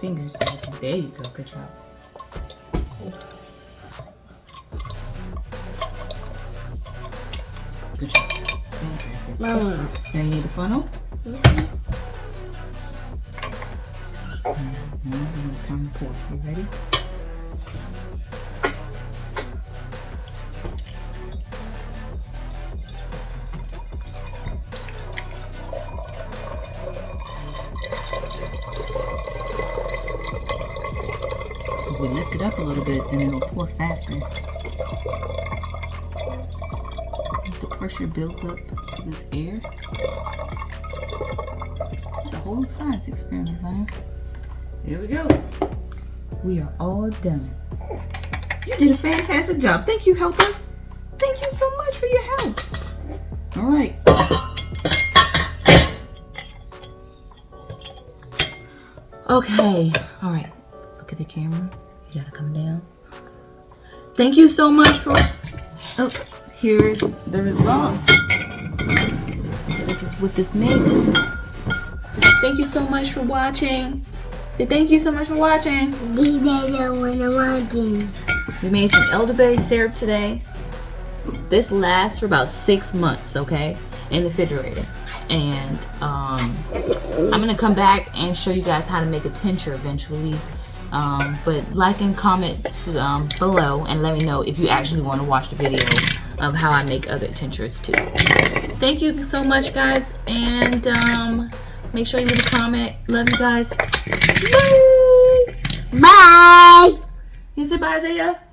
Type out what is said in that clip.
Fingers. There you go. Good job. Good job. Fantastic. Mama. Now you need the funnel. Now time to pour. You ready? If we lift it up a little bit, then it'll pour faster. If the pressure builds up to this air, it's a whole science experiment, huh? There we go. We are all done. You did a fantastic job. Thank you, helper. Thank you so much for your help. All right. Okay. All right. Look at the camera. You gotta come down. Thank you so much for... Oh, here's the results. This is what this makes. Thank you so much for watching. Say thank you so much for watching. We made some elderberry syrup today. This lasts for about 6 months, okay, in the refrigerator. And I'm gonna come back and show you guys how to make a tincture eventually. But like and comment below and let me know if you actually want to watch the video of how I make other tinctures too. Thank you so much, guys, and make sure you leave a comment. Love you guys. Bye. Bye. You say bye, Isaiah?